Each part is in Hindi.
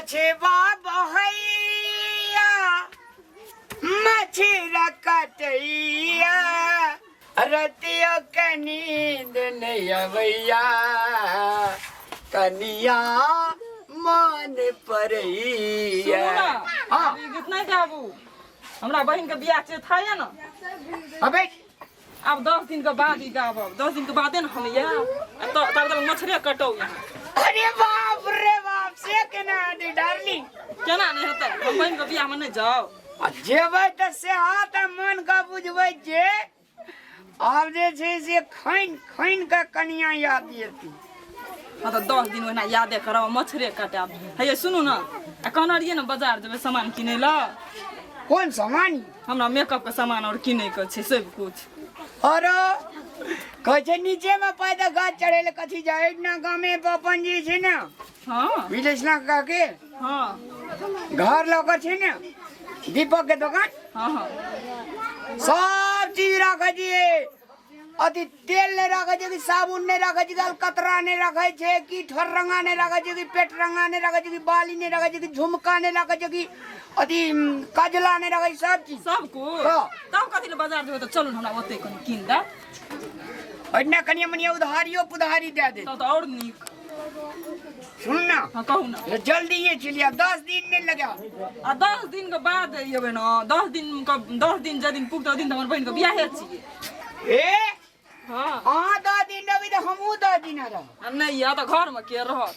मछवा बहैया मछरा कटैया रतिया के नींद नहीं अवैया कनिया मन परैया। हां गीत नहीं गाबू हमरा बहन के बियाह छै था या ना अबे अब 10 दिन के बाद ही गाबब 10 दिन के बाद न हम या तो तब तक मछरे कटौ यहां। अरे बाप रे बाप से केना दे डार्लिंग केना नहीं होता हम बहन के बियाह में नहीं जाओ जेबै त से हाथ मन का बुझबै जे आब जे छै से खैन खैन के कनिया याद येती। हां तो 10 दिन ओना यादे करब मछरे कटाब। हे सुनू ना आ कहना रहिए ना बाजार जेबै सामान किनै ला। कौन सामान? हमरा मेकअप के सामान और किनै के छै सब कुछ। अरे कहे नीचे में पैदा गाछ चढ़ेले कथी जाए ना गामे अपन जी छै ना। हां विलेज ना का के हां घर लकर छै ना दीपक के दुकान। हां सब चीज रखे छिए अति तेल नहीं रखे छै कि साबुन नहीं रखे छै कि अलकतरा नहीं रखे छै कि ठर रंगा नहीं रखे छै कि पेट रंगा नहीं रखे छै कि बाली नहीं रखे छै कि झुमका नहीं रखे छै कि अति काजला नहीं रखे सब चीज सब को तब कथि ले बाजार जेबै त चलू हमरा ओते कनी किन दा। अइना कनिया मनिया उधारियो पुधारी दे दे तो और नीक। सुन ना हां कहू ना जल्दी ये चलिया 10 दिन नहीं लगा आ 10 दिन के बाद एबै ना 10 दिन जे दिन पुगतो दिन त हमर बहन के बियाह है छी। ए हां 10 दिन रही तो हमहू 10 दिन रह नहीं या तो घर में के रहत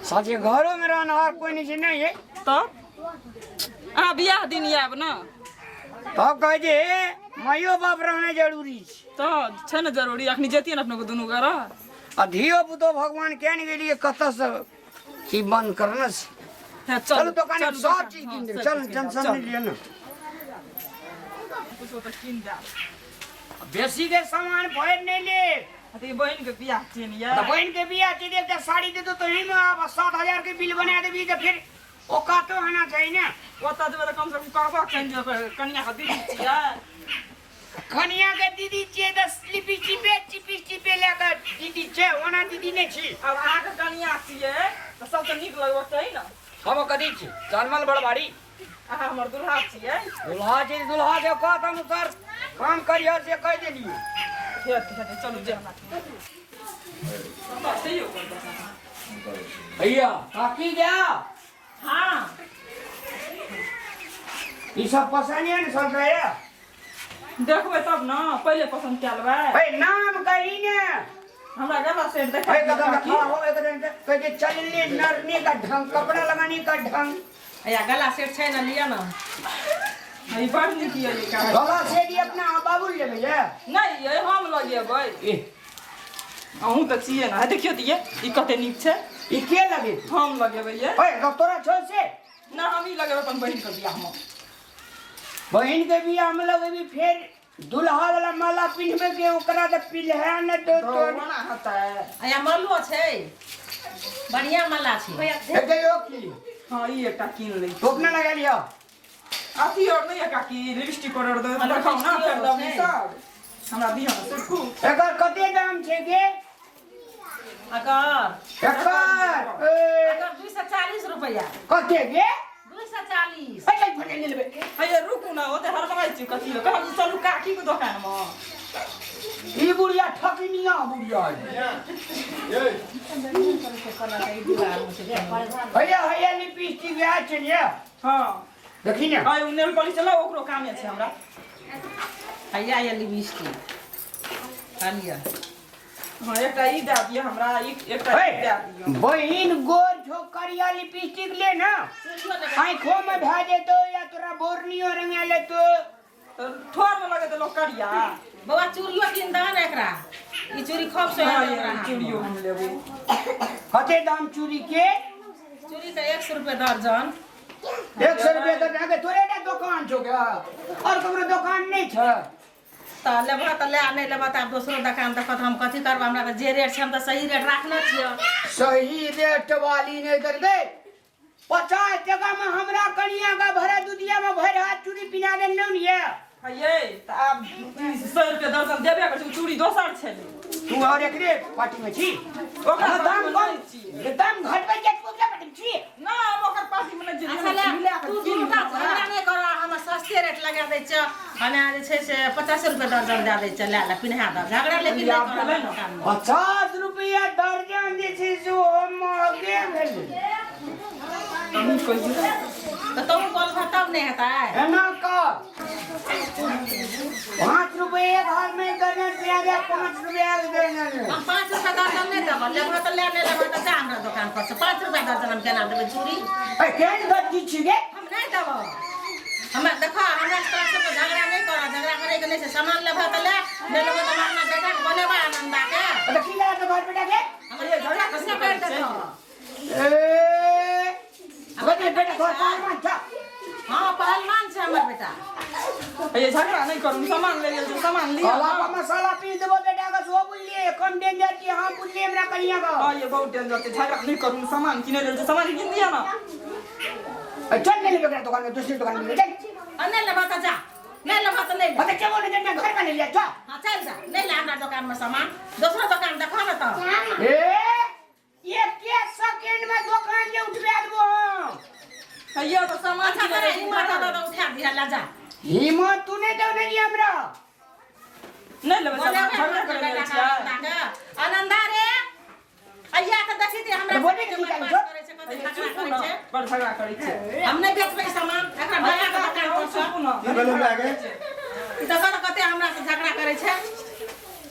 साथे घरों में रहना और कोई नहीं नहीं है तब आ बियाह दिन आब ना तब कहे जे मायो बाप रहना जरूरी तो छै ना जरूरी अखनी जेतिए ना अपने को दुनू घर आ धियो पुतो भगवान केन गेलिए कत से की बंद करना से चलो दुकान में सब चीज किन दे चल टेंशन नहीं लिया ना कुछ तो किन दा बेसी के सामान भर नहीं ले अते बहन के बियाह छै न या तो बहन के बियाह छै एक साड़ी दे दो तो ही में अब 7000 के बिल बना देबी तो फिर ओका तो होना चाहिए ना ओता देबे त कम से कम कहबा कहिन कनिया के दीदी छिया कनिया के दीदी छे त स्लिपी चिपे लेकर दीदी छे ओना दीदी नहीं छी। अब आहा के कनिया छिए त सबसे नीक लगबो छै ना हम कदी छी जानमल बड़बाड़ी आहा हमर दुल्हा छिए दुल्हा जे कहत हम सर काम करियो से कह देलिए हे चलू जे हमरा सही हो भैया काकी गया हां ई सब पसंद है न सब है देखबै तब ना पहले पसंद कर लेबै। भाई नाम कही ने हमरा गला सेट देखा भाई कदम खा हो एकदम कहे चलने नरने का ढंग कपड़ा लगाने का ढंग या गला सेट छै ना लिया ना ई बड़ नीक ये का गला सेट ये अपना बाबूल लेबे ये नहीं ये हम लगेबै ए अहूं त छिए ना देखियो त ये ई कते नीक छै ई के लगे हम लगेबै ये ओए तोरा छो से ना हम ई लगेबै अपन बहिन के बियाह में बहन के बियाह में लगेबी फिर दुल्हा वाला माला पिन्हबे के ओकरा त पिलहा न तो कोना होता है आया मल्लो छै बढ़िया माला छै एके यो की हां ई एकटा किन ले टोकना लगा लिया अथी और नहीं का की लिपस्टिक और दे देखाउ ना कर दब सब हमरा बियाह में सिर्फ एकर कते दाम छै के अगर एकर 240 रुपया कते के 240 अरे फटे ले लेबे हे रुकू ना ओते हरबगाई छी कथि ले कहब चलू काकी के दुकान में ई बुढ़िया ठकिनिया बुढ़िया भैया लिपस्टिक आ चलिए हां देखी ना आय नेल पॉलिश चला ओकरो कामे छै हमरा भैया ये लिपस्टिक खालिया हां एकटा ई दे दियो हमरा एकटा दे दियो बहिन गोर छोकरिया लिपस्टिक ले ना आंखों में भा जेतो या तोरा बोरनियो रंगा लेतो ठोर में लगे त लोग करिया बाबा चूड़ियो किन दान एकरा ई चूड़ी खूब से चूड़ियो हम लेबे कते दाम चूड़ी के चूड़ी त 100 रुपया दर्जन 100 रुपया तो आगे तोरे ना दुकान छो क्या और ककरो दुकान नहीं छ त लेबा त ले नहीं लेबा त दोसरो दुकान देखत हम कथि करब हमरा त जे रेट छै हम त सही रेट राखने छियै सही रेट वाली नहीं कर दे 50 टका में हमरा कनिया का भरा दुधिया में भर हाथ चूड़ी पिना दे न ये ये त अब 100 रुपया दर्जन देबे कर चूड़ी दोसर छै तू और एकरे पार्टी में छी ओकरा दाम कम छी दाम घटबै के पुगला पार्टी छी ना हम छ हमे आ जे छै से 50 रुपया दर्जन दे दै छ ले पिन्हा द झगड़ा लेकिन नहीं करले दुकान में 50 रुपया दर्जन जे छै से ओ महगे भेलै तो तुम बोल तब नहीं होता है एना का 5 रुपये घर में दर्जन दिया गया 5 रुपया दर्जन हम 5 रुपया दर्जन नहीं देब लेबो तो ले जा हमरा दुकान पर से 5 रुपया दर्जन हम केना देबै चूड़ी ए केन गद्दी छिगे हम नहीं देब हमें देखो हमरा तरफ से झगड़ा नहीं करो झगड़ा करे के नहीं से सामान लेबो तो ले नहीं लेबो तो मारना बेटा के बनेबा आनंदा के अरे की लगा तो घर बेटा के हम ये झगड़ा कैसे कर देतो ए बेटा घर पहलवान था हां पहलवान छे हमर बेटा ये झगड़ा नहीं करूं सामान ले ले सामान लिया काला का मसाला पी देबो बेटा का सो बुलिए कम डेंजर की हां बुलिए हमरा कनिया का हां ये बहुत डेंजर है झगड़ा नहीं करूं सामान किने ले सामान किन दिया ना चल ले बेटा दुकान में दूसरी दुकान में ले अने लेबो तो जा नहीं लेबो तो नहीं अबे क्या बोले जब मैं घर में ले लिया जा हां चल जा नहीं ले हमरा दुकान में सामान दूसरा दुकान देखो ना तो ए ये के सेकंड में दुकान जे उठवा देबो ये तो सामान अच्छा करे हिम्मत तो उठा दिया ला जा हिम्मत तूने दे नहीं हमरा नहीं लेबे सामान झगड़ा करे ले छिया आनंदा रे अइया के देखी थी हमरा बोले के निकाल जो बड़ झगड़ा करे छे हम नहीं बेचबे सामान एकरा नया के दुकान पर से की भेलै हमरा आगे देखो तो कते हमरा से झगड़ा करे छे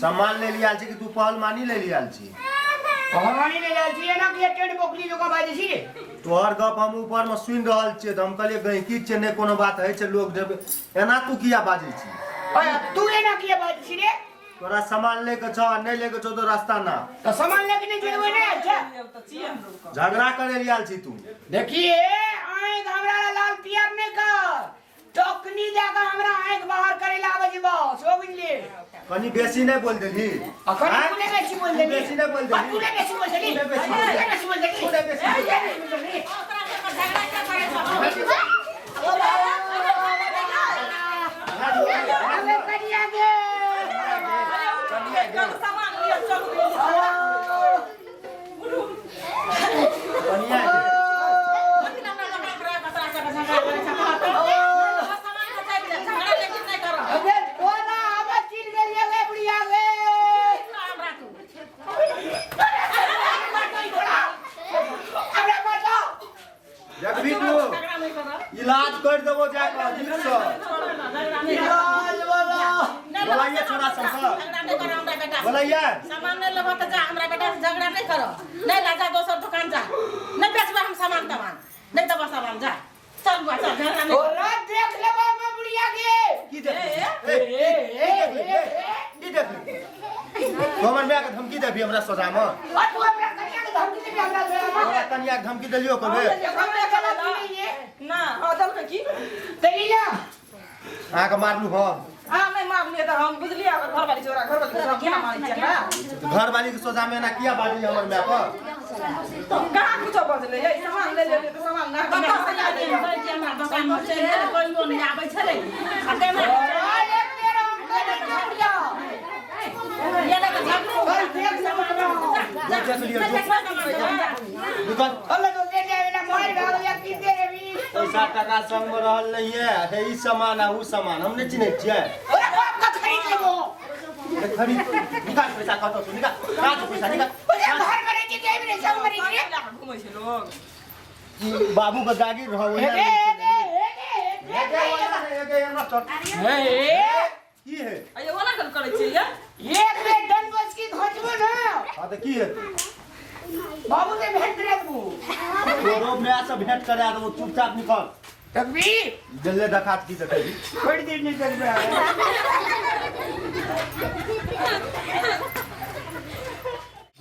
सामान ले लिया छी कि तू पहल मानी ले लिया छी भगवानी ले जाय छी ना कि टेढ़ बोकली जो का बाजे छी तोहर गप हम ऊपर में सुन रहल छियै त हम कहलिए गहिकी छै ने कोनो बात है छै लोग जब एना तू किया बाजै छी ओए तू एना किया बाजे छी रे तोरा सामान लेके छ नहीं लेके छ तो रास्ता ना तो सामान लेके नहीं जेबे ना अच्छा तो छिए हम लोग झगड़ा करे लिया छी तू देखिए आंख हमरा लाल पियर नहीं कर टोकनी जाकर हमरा आंख बाहर करे लावे जी बॉस हो बुझली कनी बेसी नहीं बोल देली अखन तूने बेसी बोल देली बेसी नहीं बोल देली तूने बेसी बोल देली तूने बेसी बोल देली तूने बेसी बोल देली ओकरा के झगड़ा क्या करे छे अबे कनिया के सामान लिया चल कनिया अबे कोना आवा चीन के लिए वे बुढ़िया वे हमरा बता देखबी तू इलाज कर देबो जाके ठीक से इलाज वाला बोलाइए छोरा सब बोलाइए सामान नहीं लेबो तो जा हमरा बेटा से झगड़ा नहीं करो नहीं ला जा दोसर दुकान जा नहीं बेचबे हम सामान नहीं देबो सामान जा चल बुआ चल झगड़ा नहीं ओरा देख लेबा मैं बुढ़िया के की देख की देख हमर माय के धमकी देबी हमरा सजा में और तू हमरा कनिया के धमकी दे हमरा हमरा कनिया के धमकी देलियो कबे हमरा गलत नहीं है ना अदल के की तेलिया आ के मारलू हम हां नहीं मार लिए तो हम बुझलिए अगर घर वाली छोरा घर वाली छोरा क्या मारी छला घर वाली के सोजा में ना किया बाजी हमर माय पर तो कहां कुछ बजले ये सामान ले ले तो सामान ना हमरा दुकान में चल कोई नहीं आबै छले आ तेमे एक तेरा हम कर दिया ये लगा झगड़ा भाई देख सामान देख लियो दुकान अल्लाह तो दे दे ना मार भाग या की दे रे भी पैसा टका संग में रहल नहीं है हे ई सामान आ ऊ सामान हम नहीं चिन्है छियै ओरा बाप का खरीद लेबो खरीद निकाल पैसा कतो सु निकाल काट पैसा निकाल ओरे घर करे के देब रे सब मरी रे घुमै छै लोग बाबू के जागीर रहो हे हे हे की है अये ओना गल करे छै ये एक में डन बस की घोचबो ना हां त की है बाबू से भेंट करे तू तोरो मैं से भेंट करा दो चुपचाप निकल तकबीर जल्दी दखात की देखेगी थोड़ी देर नहीं कर रहा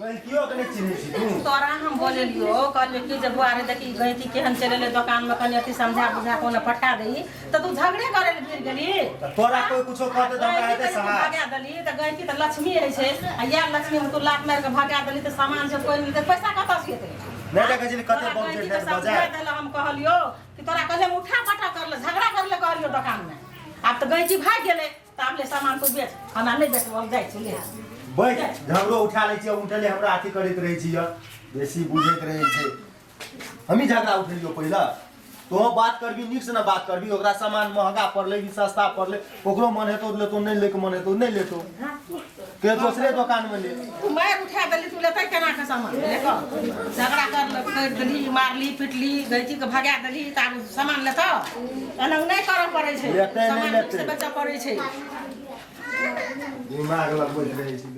गलतियों के नहीं चिन्है छी तू तोरा हम बोले लियो कहलियो कि जब बुआरे देखी गई थी केहन चले दुकान में कनी अति समझा बुझा को न पटा देई तो तू झगड़े करे ले फिर गेली तोरा कोई कुछो कहते त हमरा हेते सहा भागा देली त गई थी त लक्ष्मी है छे आ या लक्ष्मी में तू लात मार के भागा देली त सामान से कोई नहीं त पैसा कत से हेते नहीं देखे छी कते बम से बजा हम कहलियो कि तोरा कहले उठा पटा कर ले झगड़ा कर ले कहलियो दुकान में अब त गई थी भाग गेले त आपले सामान तू बेच हमरा नहीं बेच हम जाई छी ले बैठ झगड़ो उठा ले छी उठले हमरा अथी करैत रहै छी बेसी बुझैत रहै छै हमी झगड़ा उठलियो पहिला तो बात करबी नीक से ना बात करबी ओकरा सामान महंगा पड़ले कि सस्ता पड़ले ओकरो मन हेतो लेतो नहीं लेके मन हेतो नहीं लेतो के दूसरे दुकान में ले तू मार उठा देली तू लेते केना के सामान लेको झगड़ा कर देली मारली पिटली गैची के भगा देली तार सामान लेतो एना नहीं करऽ पड़ै छै सामान से बचा पड़ै छै दिमाग लगबै रहै छै।